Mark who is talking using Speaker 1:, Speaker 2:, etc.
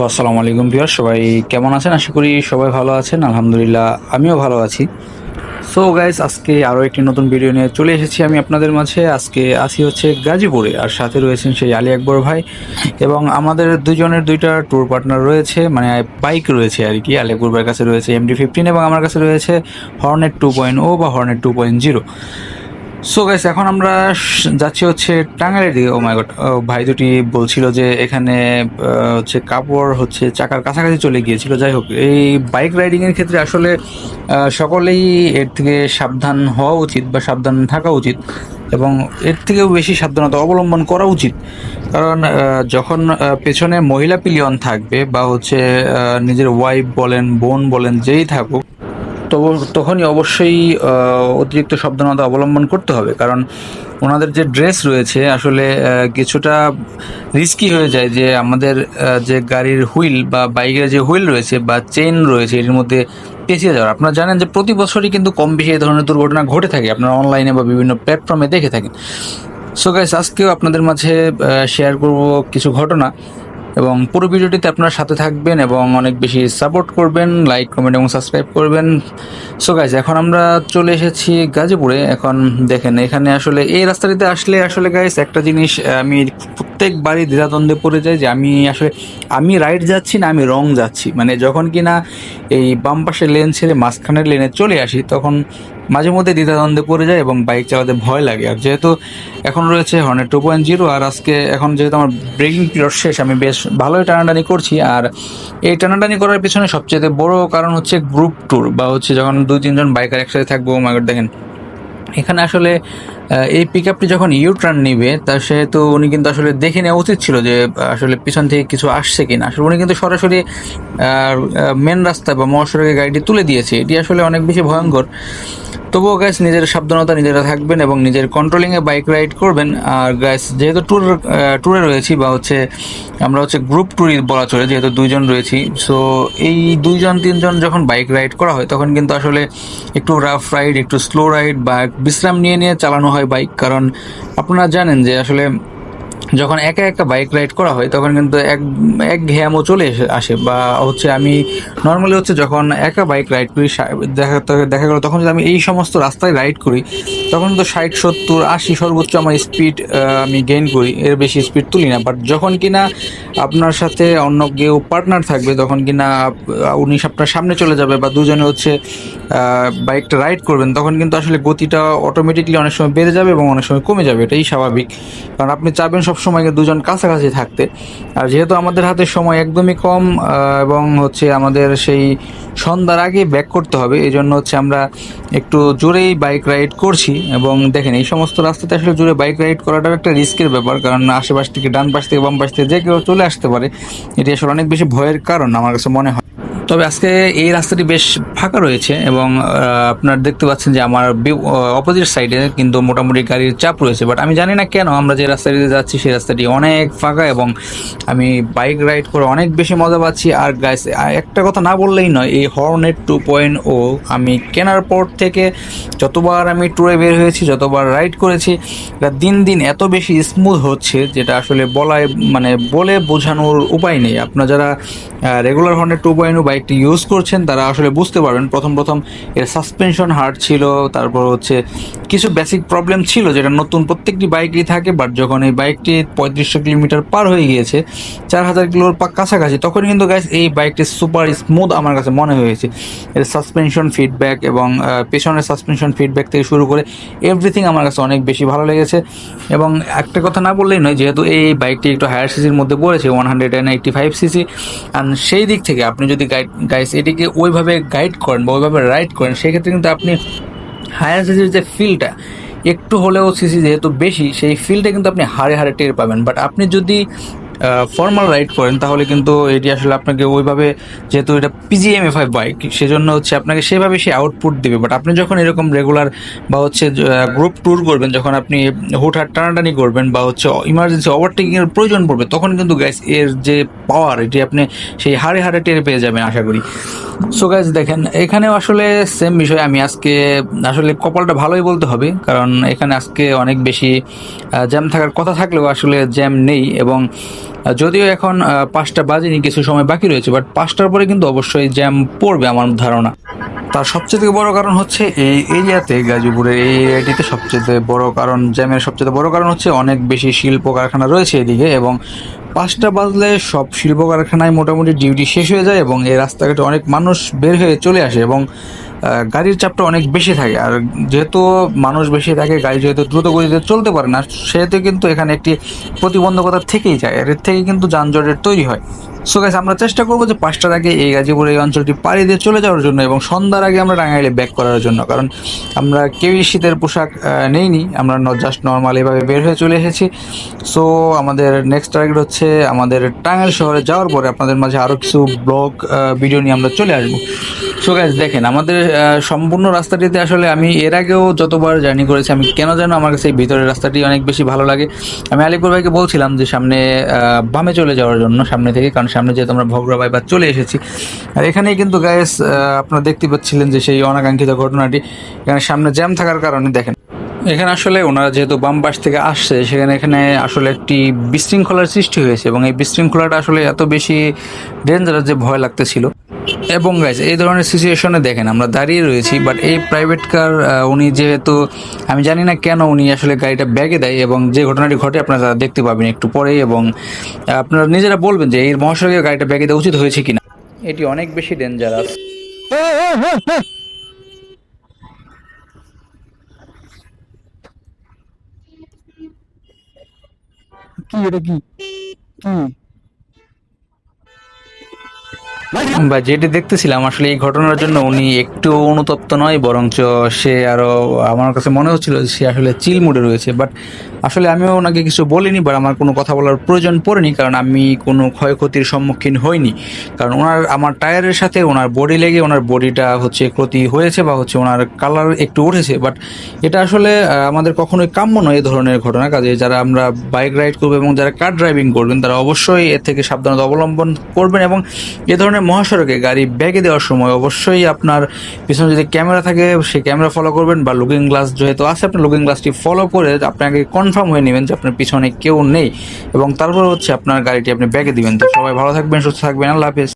Speaker 1: আসসালামু আলাইকুম ভিউয়ার, সবাই কেমন আছেন? আশা করি সবাই ভালো আছেন। আলহামদুলিল্লাহ, আমিও ভালো আছি। সো গাইস, আজকে আরও একটি নতুন ভিডিও নিয়ে চলে এসেছি আমি আপনাদের মাঝে। আজকে আসি হচ্ছে গাজীপুরে, আর সাথে রয়েছেন সেই আলী আকবর ভাই, এবং আমাদের দুজনের দুইটা ট্যুর পার্টনার রয়েছে, মানে বাইক রয়েছে আর কি। আলী আকবর ভাইয়ের কাছে রয়েছে MD-15 এবং আমার কাছে রয়েছে হর্নেট 2.0 বা হর্নেট 2.0। সো গাইস, এখন আমরা যাচ্ছি হচ্ছে টাঙ্গাইলের দিকে। ও মাই গড, ভাই দুটি বলছিল যে এখানে হচ্ছে কাপড় হচ্ছে চাকার কাছাকাছি চলে গিয়েছিল। যাই হোক, এই বাইক রাইডিংয়ের ক্ষেত্রে আসলে সকলেই এর থেকে সাবধান হওয়া উচিত বা সাবধান থাকা উচিত, এবং এর থেকেও বেশি সাবধানতা অবলম্বন করা উচিত। কারণ যখন পেছনে মহিলা পিলিয়ন থাকবে বা হচ্ছে নিজের ওয়াইফ বলেন, বোন বলেন, যেই থাকুক, তো তখনই অবশ্যই অতিরিক্ত সাবধানতা অবলম্বন করতে হবে। কারণ ওনাদের যে ড্রেস রয়েছে আসলে কিছুটা রিস্কি হয়ে যায়, যে আমাদের যে গাড়ির হুইল বা বাইকের যে হুইল রয়েছে বা চেইন রয়েছে এর মধ্যে পেঁচিয়ে যাওয়ার। আপনারা জানেন যে প্রতি বছরই কিন্তু কম বেশি এই ধরনের দুর্ঘটনা ঘটে থাকে, আপনারা অনলাইনে বা বিভিন্ন প্ল্যাটফর্মে দেখে থাকেন। সো গাইস, আজকেও আপনাদের মাঝে শেয়ার করব কিছু ঘটনা, এবং পুরো ভিডিওটিতে আপনার সাথে থাকবেন এবং অনেক বেশি সাপোর্ট করবেন, লাইক, কমেন্ট এবং সাবস্ক্রাইব করবেন। সো গাইজ, এখন আমরা চলে এসেছি গাজীপুরে। এখন দেখেন, এখানে আসলে এই রাস্তাটিতে আসলে গাইজ একটা জিনিস আমি প্রত্যেকবারই দ্বিধাদ্বন্দ্বে পড়ে যাই, যে আমি রাইট যাচ্ছি না আমি রং যাচ্ছি। মানে যখন কিনা এই বাম পাশের লেন ছেড়ে মাঝখানের লেনে চলে আসি, তখন মাঝে মধ্যে দ্বিধাদ্বন্দ্বে পড়ে যায় এবং বাইক চালাতে ভয় লাগে। আর যেহেতু এখন রয়েছে হর্নেট 2.0, আর আজকে এখন যেহেতু আমার ব্রেকিং পিরিয়ড শেষ, আমি বেশ ভালোই টানাটানি করছি। আর এই টানাটানি করার পিছনে সবচেয়ে বড় কারণ হচ্ছে গ্রুপ ট্যুর, বা হচ্ছে যখন 2-3 জন বাইকার একসাথে থাকবো। মাগর দেখেন, এখানে আসলে এই পিক আপটি যখন ইউ টার্ন নিবে, তা সেহেতু উনি কিন্তু আসলে দেখে নেওয়া উচিত ছিল যে আসলে পিছন থেকে কিছু আসছে কিনা। আসলে উনি কিন্তু সরাসরি মেন রাস্তায় বা মহাসড়কে গাড়িটি তুলে দিয়েছে। এটি আসলে অনেক বেশি ভয়ঙ্কর। তবুও গাইস, নিজের সাবধানতা নিজেরা থাকবেন এবং নিজের কন্ট্রোলিংয়ে বাইক রাইড করবেন। আর গাইস, যেহেতু ট্যুরে রয়েছি, বা হচ্ছে আমরা হচ্ছে গ্রুপ ট্যুরই বলা চলে, যেহেতু 2 জন রয়েছি। সো এই 2-3 জন যখন বাইক রাইড করা হয়, তখন কিন্তু আসলে একটু রাফ রাইড, একটু স্লো রাইড বা বিশ্রাম নিয়ে নিয়ে চালানো হয় বাইক। কারণ আপনারা জানেন যে আসলে যখন একা একা বাইক রাইড করা হয়, তখন কিন্তু এক ঘেয়ামও চলে আসে। বা হচ্ছে আমি নর্মালি হচ্ছে যখন একা বাইক রাইড করি, দেখা গেল তখন যদি আমি এই সমস্ত রাস্তায় রাইড করি, তখন তো 60, 70, 80 সর্বোচ্চ আমার স্পিড আমি গেইন করি, এর বেশি স্পিড তুলি না। বাট যখন কিনা আপনার সাথে অন্য কেউ পার্টনার থাকবে, তখন কিনা উনি আপনার সামনে চলে যাবে বা দুজনে হচ্ছে বাইকটা রাইড করবেন, তখন কিন্তু আসলে গতিটা অটোমেটিকলি অনেক সময় বেড়ে যাবে এবং অনেক সময় কমে যাবে। এটাই স্বাভাবিক, কারণ আপনি চাবেন সবসময় 2 জন কাছাকাছি থাকতে। আর যেহেতু আমাদের হাতে সময় একদমই কম, এবং হচ্ছে আমাদের সেই সন্ধ্যার আগে ব্যাক করতে হবে, এই জন্য হচ্ছে আমরা একটু জোরেই বাইক রাইড করছি। এবং দেখেন, এই সমস্ত রাস্তাতে আসলে জোরে বাইক রাইড করাটাও একটা রিস্কের ব্যাপার, কারণ আশেপাশ থেকে, ডান পাশ থেকে, বাম পাশ থেকে যে কেউ চলে আসতে পারে। এটি আসলে অনেক বেশি ভয়ের কারণ আমার কাছে মনে হয়। তবে আজকে এই রাস্তাটি বেশ ফাঁকা রয়েছে, এবং আপনার দেখতে পাচ্ছেন যে আমার অপোজিট সাইডে কিন্তু মোটামুটি গাড়ির চাপ রয়েছে। বাট আমি জানি না কেন আমরা যে রাস্তাটিতে যাচ্ছি সেই রাস্তাটি অনেক ফাঁকা, এবং আমি বাইক রাইড করে অনেক বেশি মজা পাচ্ছি। আর গাইস, একটা কথা না বললেই নয়, এই হর্নেট 2.0 আমি কেনার পর থেকে যতবার আমি ট্যুরে বের হয়েছি, যতবার রাইড করেছি, এটা দিন দিন এত বেশি স্মুথ হচ্ছে, যেটা আসলে বলে বোঝানোর উপায় নেই। আপনারা যারা রেগুলার হর্নেট 2.0 বাইকটি ইউজ করছেন, তারা আসলে বুঝতে পারবেন। প্রথম এর সাসপেনশন হার্ড ছিল, তারপর হচ্ছে কিছু বেসিক প্রবলেম ছিল, যেটা নতুন প্রত্যেকটি বাইকই থাকে। বাট যখন এই বাইকটি 3500 কিলোমিটার পার হয়ে গিয়েছে, 4000 কিলোর কাছাকাছি, তখন কিন্তু গাইস এই বাইকটি সুপার স্মুথ আমার কাছে মনে হয়েছে। এর সাসপেনশন ফিডব্যাক এবং পেছনের সাসপেনশন ফিডব্যাক থেকে শুরু করে এভরিথিং আমার কাছে অনেক বেশি ভালো লেগেছে। এবং একটা কথা না বললেই নয়, যেহেতু এই বাইকটি একটু হায়ার সিসির মধ্যে পড়েছে, 185 সিসি, আর সেই দিক থেকে আপনি যদি গাইস এটিকে ওইভাবে গাইড করেন বা ওইভাবে রাইড করেন, সেক্ষেত্রে কিন্তু আপনি হায়ার সিসির যে ফিলটা, একটু হলেও সিসি যেহেতু বেশি, সেই ফিলটা কিন্তু আপনি হাড়ে হাড়ে টের পাবেন। বাট আপনি যদি ফর্মাল রাইড করেন তাহলে কিন্তু এটি আসলে আপনাকে ওইভাবে, যেহেতু এটা পিজিএমএফআই বাইক, সেজন্য হচ্ছে আপনাকে সেভাবে সে আউটপুট দেবে। বাট আপনি যখন এরকম রেগুলার বা হচ্ছে গ্রুপ ট্যুর করবেন, যখন আপনি হুটহাট টানাটানি করবেন বা হচ্ছে ইমার্জেন্সি ওভারটেকিংয়ের প্রয়োজন পড়বে, তখন কিন্তু গাইস এর যে পাওয়ার, এটি আপনি সেই হাড়ে হাড়ে টের পেয়ে যাবেন আশা করি। সো গাইস দেখেন, এখানেও আসলে সেম বিষয়। আমি আজকে আসলে কপালটা ভালোই বলতে হবে, কারণ এখানে আজকে অনেক বেশি জ্যাম থাকার কথা থাকলেও আসলে জ্যাম নেই। এবং যদিও এখন 5টা বাজেনি, কিছু সময় বাকি রয়েছে, বাট 5টার পরে কিন্তু অবশ্যই জ্যাম পড়বে আমার ধারণা। তার সবচেয়ে বড় কারণ হচ্ছে এই এরিয়াতে, গাজীপুরের এই এরিয়াটিতে সবচেয়ে বড় কারণ, জ্যামের সবচেয়ে বড় কারণ হচ্ছে অনেক বেশি শিল্প কারখানা রয়েছে এদিকে, এবং 5টা বাজলে সব শিল্প কারখানায় মোটামুটি ডিউটি শেষ হয়ে যায় এবং এই রাস্তাঘাটে অনেক মানুষ বের হয়ে চলে আসে এবং গাড়ির চাপটা অনেক বেশি থাকে। আর যেহেতু মানুষ বেশি থাকে, গাড়ি যেহেতু দ্রুত গতিতে চলতে পারে না, সেহেতু কিন্তু এখানে একটি প্রতিবন্ধকতা থেকেই যায়, এর থেকে কিন্তু যানজটের তৈরি হয়। সো গাইস, আমরা চেষ্টা করবো যে 5টার আগে এই গাজীপুর এই অঞ্চলটি পাড়ি দিয়ে চলে যাওয়ার জন্য এবং সন্ধ্যার আগে আমরা টাঙ্গাইলে ব্যাক করার জন্য, কারণ আমরা কেউই শীতের পোশাক নেইনি, আমরা জাস্ট নর্মাল এভাবে বের হয়ে চলে এসেছি। সো আমাদের নেক্সট টার্গেট হচ্ছে আমাদের টাঙ্গাইল শহরে যাওয়ার পরে আপনাদের মাঝে আরও কিছু ব্লগ ভিডিও নিয়ে আমরা চলে আসবো। সো গাইস দেখেন, আমাদের সম্পূর্ণ রাস্তাটিতে আসলে আমি এর আগেও যতবার জার্নি করেছি, আমি কেন যেন আমার কাছে এই ভিতরের রাস্তাটি অনেক বেশি ভালো লাগে। আমি আলিপুর ভাইকে বলছিলাম যে সামনে বামে চলে যাওয়ার জন্য সামনে থেকে, কারণ সামনে যেহেতু আমরা ভগড়া বাইপাস চলে এসেছি। আর এখানেই কিন্তু গাইস আপনারা দেখতে পাচ্ছিলেন যে সেই অনাকাঙ্ক্ষিত ঘটনাটি, এখানে সামনে জ্যাম থাকার কারণে দেখেন এখানে আসলে ওনারা যেহেতু বাম পাশ থেকে আসছে, এখানে আসলে একটি বিশৃঙ্খলার সৃষ্টি হয়েছে এবং এই বিশৃঙ্খলাটা আসলে এত বেশি ডেঞ্জারাস যে ভয় লাগতেছিল। এবং গাইজ এই ধরনের সিচুয়েশনে দেখেন আমরা দাঁড়িয়ে রয়েছি, বাট এই প্রাইভেট কার উনি যেহেতু, আমি জানি না কেন উনি আসলে গাড়িটা ব্যাগে দেয় এবং যে ঘটনাটি ঘটে আপনারা দেখতে পাবেন একটু পরেই, এবং আপনারা নিজেরা বলবেন যে এই মহাসড়কে গাড়িটা ব্যাগে দেওয়া উচিত হয়েছে কিনা। এটি অনেক বেশি ডেঞ্জারাস।
Speaker 2: কি এটা কি কি
Speaker 1: বা যেটি দেখতেছিলাম আসলে এই ঘটনার জন্য উনি একটু অনুতপ্ত নয়, বরঞ্চ সে আরো, আমার কাছে মনে হচ্ছিল যে সে আসলে চিল মুডে রয়েছে। বাট আসলে আমিও ওনাকে কিছু বলিনি, বা আমার কোনো কথা বলার প্রয়োজন পড়েনি, কারণ আমি কোনো ক্ষয়ক্ষতির সম্মুখীন হইনি। কারণ আমার টায়ারের সাথে ওনার বডি লেগে ওনার বডিটা হচ্ছে ক্ষতি হয়েছে বা হচ্ছে ওনার কালার একটু উঠেছে। বাট এটা আসলে আমাদের কখনোই কাম্য নয় এই ধরনের ঘটনা। কাজে যারা আমরা বাইক রাইড করবো এবং যারা কার ড্রাইভিং করবেন, তারা অবশ্যই এর থেকে সাবধানতা অবলম্বন করবেন। এবং এ ধরনের মহাসড়কে গাড়ি ব্যাগে দেওয়ার সময় অবশ্যই আপনার পিছনে যদি ক্যামেরা থাকে সেই ক্যামেরা ফলো করবেন, বা লুকিং গ্লাস যেহেতু আছে আপনার লুকিং গ্লাসটি ফলো করে আপনাকে কনফার্ম হয়ে নেবেন যে আপনার পিছনে কেউ নেই, এবং তারপর হচ্ছে আপনার গাড়িটি আপনি ব্যাগে দিবেন। তো সবাই ভালো থাকবেন, সুস্থ থাকবেন, আল্লাহ হাফেজ।